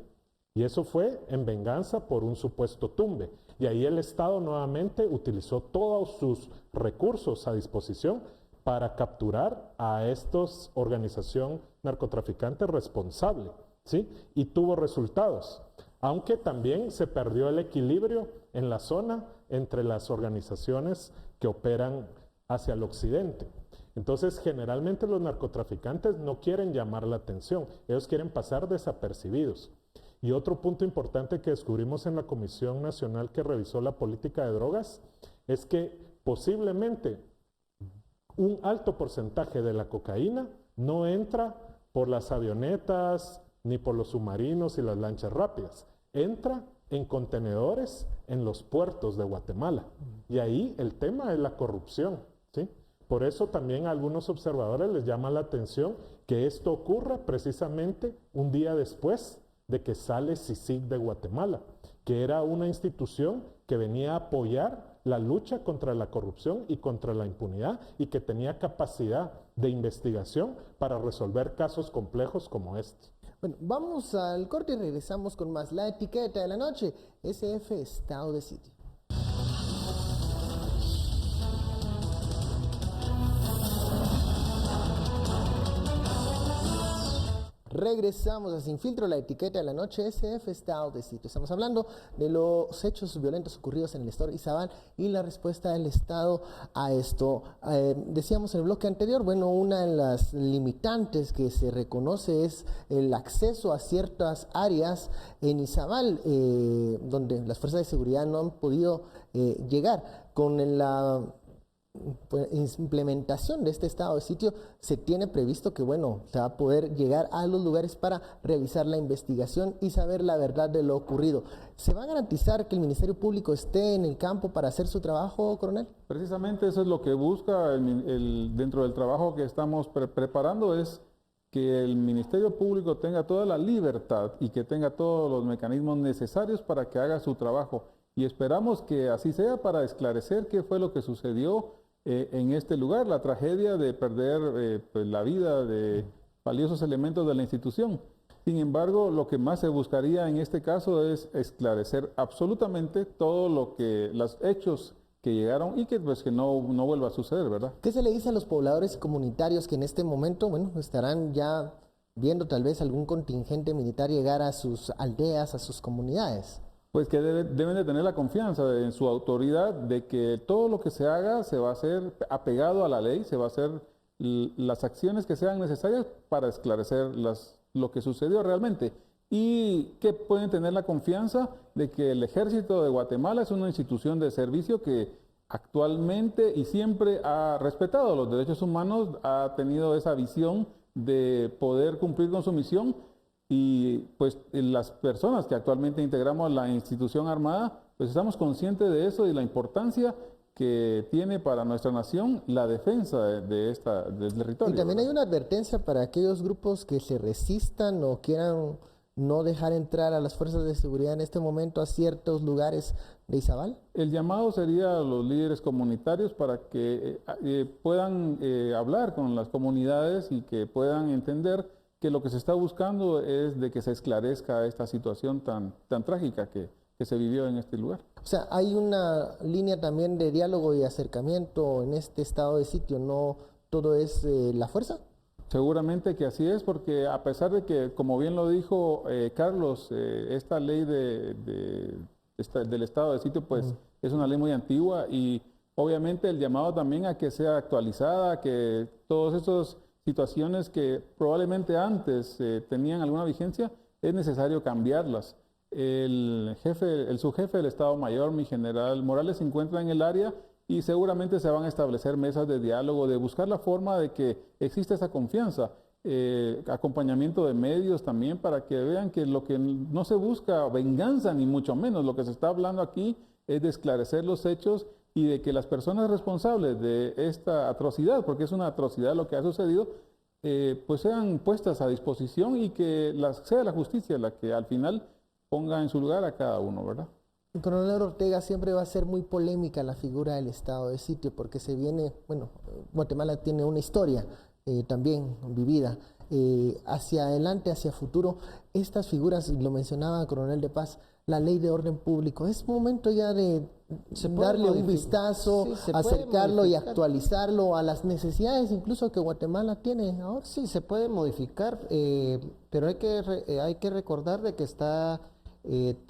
S9: Y eso fue en venganza por un supuesto tumbe. Y ahí el Estado nuevamente utilizó todos sus recursos a disposición para capturar a estos organización narcotraficante responsable, ¿sí? Y tuvo resultados, aunque también se perdió el equilibrio en la zona entre las organizaciones que operan hacia el occidente. Entonces, generalmente los narcotraficantes no quieren llamar la atención, ellos quieren pasar desapercibidos. Y otro punto importante que descubrimos en la Comisión Nacional que revisó la política de drogas es que posiblemente un alto porcentaje de la cocaína no entra por las avionetas ni por los submarinos y las lanchas rápidas, entra en contenedores en los puertos de Guatemala. Y ahí el tema es la corrupción, ¿sí? Por eso también a algunos observadores les llama la atención que esto ocurra precisamente un día después de que sale CICIG de Guatemala, que era una institución que venía a apoyar la lucha contra la corrupción y contra la impunidad y que tenía capacidad de investigación para resolver casos complejos como este.
S1: Bueno, vamos al corte y regresamos con más La Etiqueta de la Noche, SF Estado de Sitio. Regresamos a Sin Filtro, La Etiqueta de la Noche, SF Estado de Sitio. Estamos hablando de los hechos violentos ocurridos en el estado de Izabal y la respuesta del Estado a esto. Decíamos en el bloque anterior, bueno, una de las limitantes que se reconoce es el acceso a ciertas áreas en Izabal, donde las fuerzas de seguridad no han podido llegar. Con la implementación de este estado de sitio se tiene previsto que, bueno, se va a poder llegar a los lugares para revisar la investigación y saber la verdad de lo ocurrido. ¿Se va a garantizar que el Ministerio Público esté en el campo para hacer su trabajo, coronel?
S16: Precisamente eso es lo que busca dentro del trabajo que estamos preparando, es que el Ministerio Público tenga toda la libertad y que tenga todos los mecanismos necesarios para que haga su trabajo. Y esperamos que así sea para esclarecer qué fue lo que sucedió en este lugar, la tragedia de perder pues la vida de valiosos elementos de la institución. Sin embargo, lo que más se buscaría en este caso es esclarecer absolutamente todo lo que, los hechos que llegaron y que pues que no vuelva a suceder, ¿verdad?
S1: ¿Qué se le dice a los pobladores comunitarios que en este momento, bueno, estarán ya viendo tal vez algún contingente militar llegar a sus aldeas, a sus comunidades?
S16: Pues que deben de tener la confianza en su autoridad de que todo lo que se haga se va a hacer apegado a la ley, se va a hacer las acciones que sean necesarias para esclarecer lo que sucedió realmente. Y que pueden tener la confianza de que el Ejército de Guatemala es una institución de servicio que actualmente y siempre ha respetado los derechos humanos, ha tenido esa visión de poder cumplir con su misión. Y pues las personas que actualmente integramos la institución armada, pues estamos conscientes de eso y la importancia que tiene para nuestra nación la defensa del territorio.
S1: Y también hay una advertencia para aquellos grupos que se resistan o quieran no dejar entrar a las fuerzas de seguridad en este momento a ciertos lugares de Izabal.
S16: El llamado sería a los líderes comunitarios para que puedan hablar con las comunidades y que puedan entender que lo que se está buscando es de que se esclarezca esta situación tan trágica que se vivió en este lugar.
S1: O sea, hay una línea también de diálogo y acercamiento en este estado de sitio, ¿no todo es la fuerza?
S16: Seguramente que así es, porque a pesar de que, como bien lo dijo Carlos, esta ley del estado de sitio, pues es una ley muy antigua y obviamente el llamado también a que sea actualizada, que todos estos situaciones que probablemente antes tenían alguna vigencia, es necesario cambiarlas. El subjefe del Estado Mayor, mi general Morales, se encuentra en el área y seguramente se van a establecer mesas de diálogo, de buscar la forma de que exista esa confianza, acompañamiento de medios también para que vean que lo que no se busca venganza ni mucho menos, lo que se está hablando aquí es de esclarecer los hechos y de que las personas responsables de esta atrocidad, porque es una atrocidad lo que ha sucedido, pues sean puestas a disposición y que sea la justicia la que al final ponga en su lugar a cada uno, ¿verdad?
S1: El coronel Ortega, siempre va a ser muy polémica la figura del estado de sitio porque se viene, bueno, Guatemala tiene una historia también vivida. Hacia adelante, hacia futuro, estas figuras, lo mencionaba el coronel de Paz, la ley de orden público, es momento ya de darle un vistazo, acercarlo y actualizarlo a las necesidades incluso que Guatemala tiene ahora.
S8: Sí, se puede modificar, pero hay que recordar de que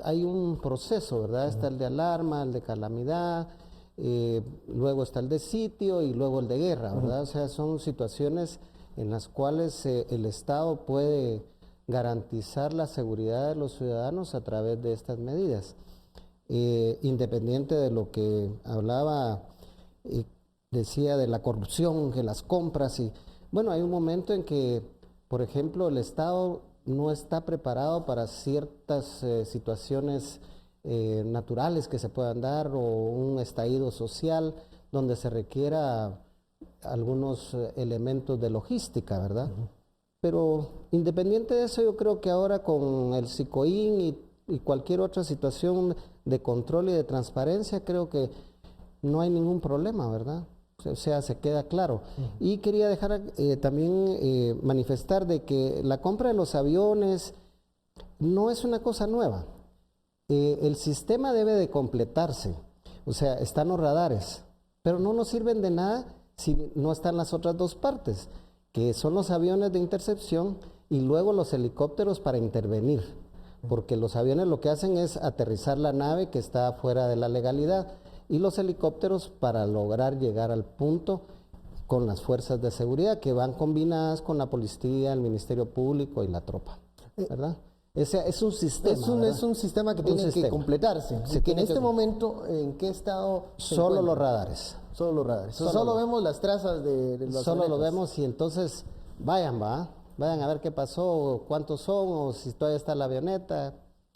S8: hay un proceso, ¿verdad? Está el de alarma, el de calamidad, luego está el de sitio y luego el de guerra, ¿verdad? O sea, son situaciones en las cuales el Estado puede garantizar la seguridad de los ciudadanos a través de estas medidas. Independiente de lo que hablaba, decía de la corrupción, que las compras, y bueno, hay un momento en que, por ejemplo, el Estado no está preparado para ciertas situaciones naturales que se puedan dar o un estallido social donde se requiera algunos elementos de logística, ¿verdad? Pero independiente de eso, yo creo que ahora con el SICOIN y cualquier otra situación de control y de transparencia, creo que no hay ningún problema, ¿verdad? O sea, se queda claro. Y quería dejar también manifestar de que la compra de los aviones no es una cosa nueva. El sistema debe de completarse. O sea, están los radares, pero no nos sirven de nada si no están las otras dos partes, que son los aviones de intercepción y luego los helicópteros para intervenir, porque los aviones lo que hacen es aterrizar la nave que está fuera de la legalidad y los helicópteros para lograr llegar al punto con las fuerzas de seguridad que van combinadas con la policía, el Ministerio Público y la tropa, ¿verdad? Ese es un sistema.
S1: Es un sistema que tiene que completarse. En este momento, ¿en qué estado?
S8: Solo los radares.
S1: Solo los radares. Solo vemos las trazas de los
S8: Solo lo vemos y entonces vayan a ver qué pasó, cuántos son o si todavía está la avioneta.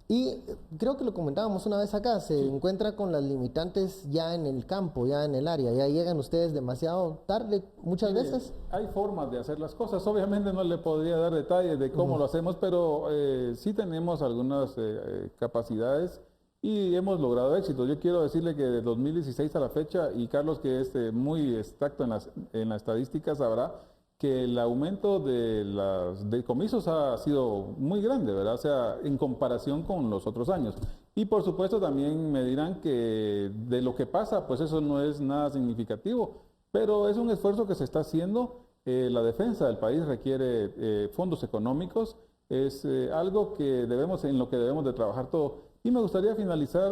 S1: Y creo que lo comentábamos una vez acá, se encuentra con las limitantes ya en el campo, ya en el área, ya llegan ustedes demasiado tarde muchas veces.
S16: Hay formas de hacer las cosas, obviamente no le podría dar detalles de cómo lo hacemos, pero sí tenemos algunas capacidades y hemos logrado éxito. Yo quiero decirle que de 2016 a la fecha, y Carlos, que es muy exacto en la estadística, sabrá que el aumento de los decomisos ha sido muy grande, ¿verdad? O sea, en comparación con los otros años. Y por supuesto también me dirán que de lo que pasa, pues eso no es nada significativo, pero es un esfuerzo que se está haciendo. La defensa del país requiere fondos económicos, es algo en lo que debemos de trabajar todo. Y me gustaría finalizar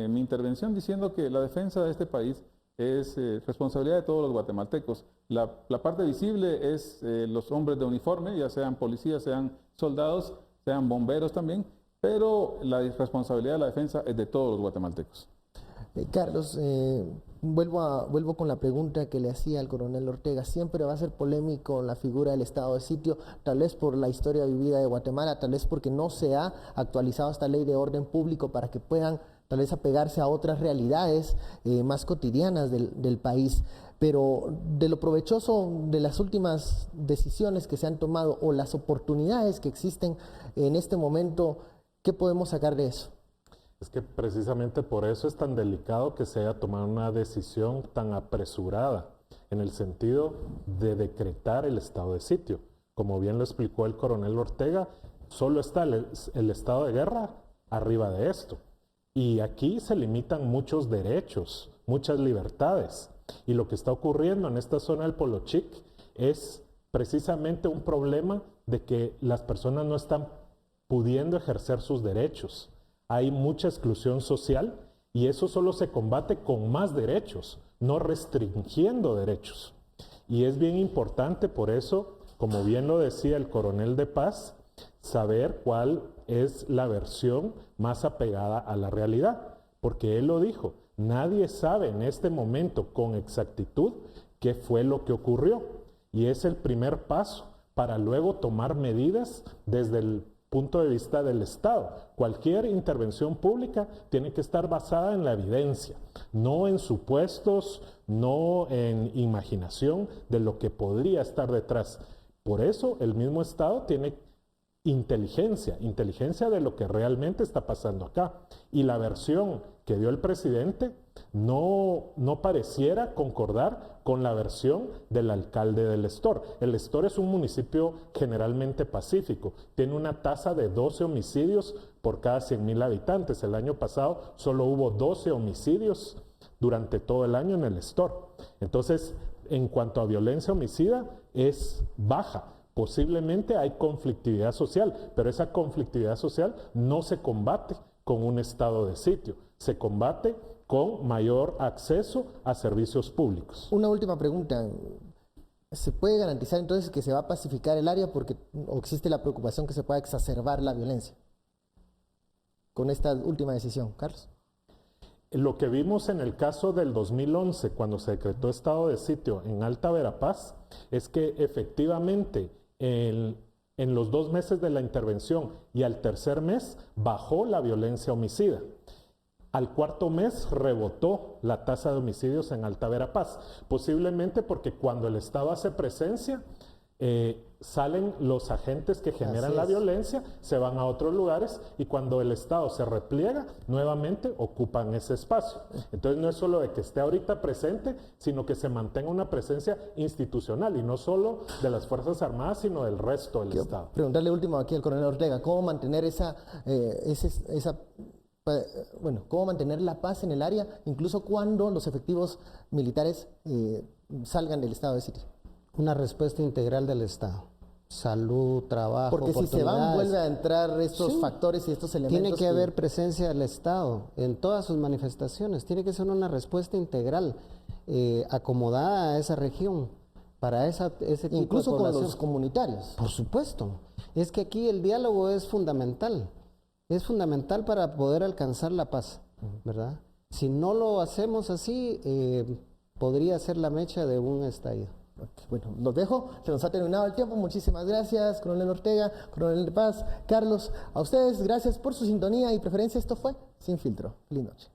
S16: mi intervención diciendo que la defensa de este país es responsabilidad de todos los guatemaltecos. La parte visible es los hombres de uniforme, ya sean policías, sean soldados, sean bomberos también, pero la responsabilidad de la defensa es de todos los guatemaltecos.
S1: Carlos, vuelvo con la pregunta que le hacía al coronel Ortega. Siempre va a ser polémico la figura del estado de sitio, tal vez por la historia vivida de Guatemala, tal vez porque no se ha actualizado esta ley de orden público para que puedan tal vez apegarse a otras realidades más cotidianas del país. Pero de lo provechoso de las últimas decisiones que se han tomado o las oportunidades que existen en este momento, ¿qué podemos sacar de eso?
S9: Es que precisamente por eso es tan delicado que se haya tomado una decisión tan apresurada en el sentido de decretar el estado de sitio. Como bien lo explicó el coronel Ortega, solo está el estado de guerra arriba de esto. Y aquí se limitan muchos derechos, muchas libertades. Y lo que está ocurriendo en esta zona del Polo Chic es precisamente un problema de que las personas no están pudiendo ejercer sus derechos. Hay mucha exclusión social y eso solo se combate con más derechos, no restringiendo derechos. Y es bien importante por eso, como bien lo decía el coronel de Paz, saber cuál es la versión más apegada a la realidad, porque él lo dijo, nadie sabe en este momento con exactitud qué fue lo que ocurrió, y es el primer paso para luego tomar medidas desde el punto de vista del Estado. Cualquier intervención pública tiene que estar basada en la evidencia, no en supuestos, no en imaginación de lo que podría estar detrás. Por eso el mismo Estado tiene inteligencia de lo que realmente está pasando acá. Y la versión que dio el presidente no pareciera concordar con la versión del alcalde del Estor. El Estor es un municipio generalmente pacífico, tiene una tasa de 12 homicidios por cada 100,000 habitantes. El año pasado solo hubo 12 homicidios durante todo el año en el Estor. Entonces, en cuanto a violencia homicida, es baja. Posiblemente hay conflictividad social, pero esa conflictividad social no se combate con un estado de sitio, se combate con mayor acceso a servicios públicos.
S1: Una última pregunta. ¿Se puede garantizar entonces que se va a pacificar el área porque o existe la preocupación que se pueda exacerbar la violencia con esta última decisión, Carlos?
S9: Lo que vimos en el caso del 2011, cuando se decretó estado de sitio en Alta Verapaz, es que efectivamente en los 2 meses de la intervención y al tercer mes bajó la violencia homicida. Al cuarto mes rebotó la tasa de homicidios en Alta Verapaz, posiblemente porque cuando el Estado hace presencia, salen los agentes que generan la violencia, se van a otros lugares y cuando el Estado se repliega, nuevamente ocupan ese espacio. Entonces no es solo de que esté ahorita presente, sino que se mantenga una presencia institucional y no solo de las Fuerzas Armadas, sino del resto del Estado.
S1: Preguntarle último aquí al coronel Ortega, ¿cómo mantener cómo mantener la paz en el área, incluso cuando los efectivos militares salgan del estado de sitio?
S8: Una respuesta integral del Estado. Salud, trabajo,
S1: porque si se van, vuelve a entrar estos factores y estos elementos.
S8: Tiene que haber presencia del Estado en todas sus manifestaciones. Tiene que ser una respuesta integral, acomodada a esa región, para ese tipo de población.
S1: Incluso con los comunitarios.
S8: Por supuesto. Es que aquí el diálogo es fundamental. Es fundamental para poder alcanzar la paz, ¿verdad? Si no lo hacemos así, podría ser la mecha de un estallido.
S1: Bueno, los dejo, se nos ha terminado el tiempo. Muchísimas gracias, coronel Ortega, coronel de Paz, Carlos. A ustedes, gracias por su sintonía y preferencia. Esto fue Sin Filtro. Feliz noche.